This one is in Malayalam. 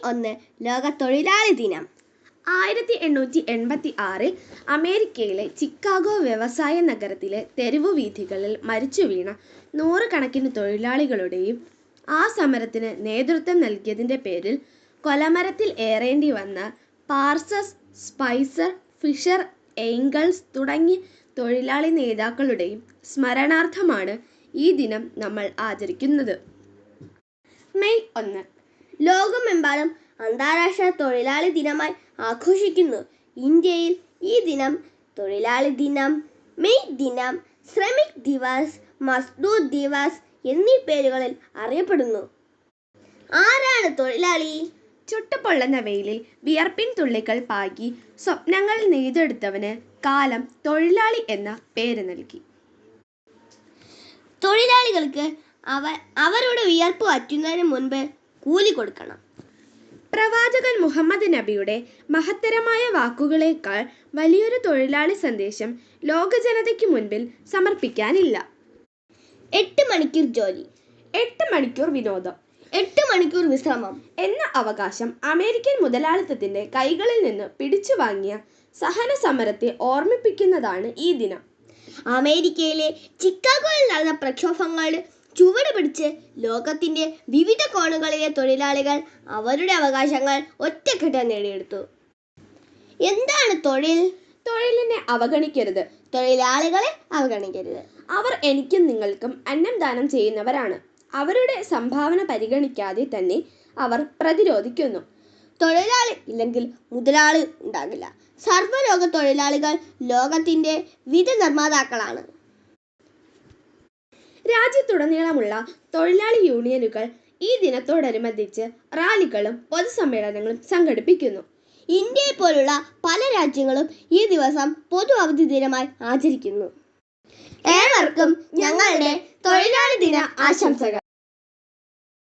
1 ലോക തൊഴിലാളി ദിനം. 1886 അമേരിക്കയിലെ ചിക്കാഗോ വ്യവസായ നഗരത്തിലെ തെരുവുവീഥികളിൽ മരിച്ചുവീണ നൂറുകണക്കിന് തൊഴിലാളികളുടെയും ആ സമരത്തിന് നേതൃത്വം നൽകിയതിൻ്റെ പേരിൽ കൊലമരത്തിൽ ഏറേണ്ടി വന്ന പാർസസ്, സ്പൈസർ, ഫിഷർ, എംഗൽസ് തുടങ്ങിയ തൊഴിലാളി നേതാക്കളുടെയും സ്മരണാർത്ഥമാണ് ഈ ദിനം നമ്മൾ ആചരിക്കുന്നത്. മെയ് 1 ലോകമെമ്പാടും അന്താരാഷ്ട്ര തൊഴിലാളി ദിനമായി ആഘോഷിക്കുന്നു. ഇന്ത്യയിൽ ഈ ദിനം തൊഴിലാളി ദിനം, മെയ് ദിനം, ശ്രമിക് ദിവസ്, മസ്ദൂർ ദിവസ് എന്നീ പേരുകളിൽ അറിയപ്പെടുന്നു. ആരാണ് തൊഴിലാളി? ചുട്ടുപൊള്ളുന്ന വെയിലിൽ വിയർപ്പിൻ തുള്ളികൾ പാകി സ്വപ്നങ്ങൾ നെയ്തെടുത്തവന് കാലം തൊഴിലാളി എന്ന പേര് നൽകി. തൊഴിലാളികൾക്ക് അവരുടെ വിയർപ്പ് വറ്റുന്നതിന് മുൻപ് കൂലി കൊടുക്കണം. പ്രവാചകൻ മുഹമ്മദ് നബിയുടെ മഹത്തരമായ വാക്കുകളേക്കാൾ വലിയൊരു തൊഴിലാളി സന്ദേശം ലോകജനതയ്ക്ക് മുൻപിൽ സമർപ്പിക്കാനില്ല. 8 മണിക്കൂർ ജോലി, 8 മണിക്കൂർ വിനോദം, 8 മണിക്കൂർ വിശ്രമം എന്ന അവകാശം അമേരിക്കൻ മുതലാളിത്തത്തിന്റെ കൈകളിൽ നിന്ന് പിടിച്ചു വാങ്ങിയ സഹന സമരത്തെ ഓർമ്മിപ്പിക്കുന്നതാണ് ഈ ദിനം. അമേരിക്കയിലെ ചിക്കാഗോയിൽ നടന്ന പ്രക്ഷോഭങ്ങളുടെ ചുവട് പിടിച്ച് ലോകത്തിന്റെ വിവിധ കോണുകളിലെ തൊഴിലാളികൾ അവരുടെ അവകാശങ്ങൾ ഒറ്റക്കെട്ടായി നേടിയെടുത്തു. എന്താണ് തൊഴിൽ? തൊഴിലിനെ അവഗണിക്കരുത്, തൊഴിലാളികളെ അവഗണിക്കരുത്. അവർ എനിക്കും നിങ്ങൾക്കും അന്നം ദാനം ചെയ്യുന്നവരാണ്. അവരുടെ സംഭാവന പരിഗണിക്കാതെ തന്നെ അവർ പ്രതിരോധിക്കുന്നു. തൊഴിലാളി ഇല്ലെങ്കിൽ മുതലാളി ഉണ്ടാകില്ല. സർവ്വലോക തൊഴിലാളികൾ ലോകത്തിന്റെ വിധ നിർമ്മാതാക്കളാണ്. രാജ്യത്തുടനീളമുള്ള തൊഴിലാളി യൂണിയനുകൾ ഈ ദിനത്തോടനുബന്ധിച്ച് റാലികളും പൊതുസമ്മേളനങ്ങളും സംഘടിപ്പിക്കുന്നു. ഇന്ത്യയെ പോലുള്ള പല രാജ്യങ്ങളും ഈ ദിവസം പൊതു അവധി ദിനമായി ആചരിക്കുന്നു. ഏവർക്കും ഞങ്ങളുടെ തൊഴിലാളി ദിന ആശംസകൾ.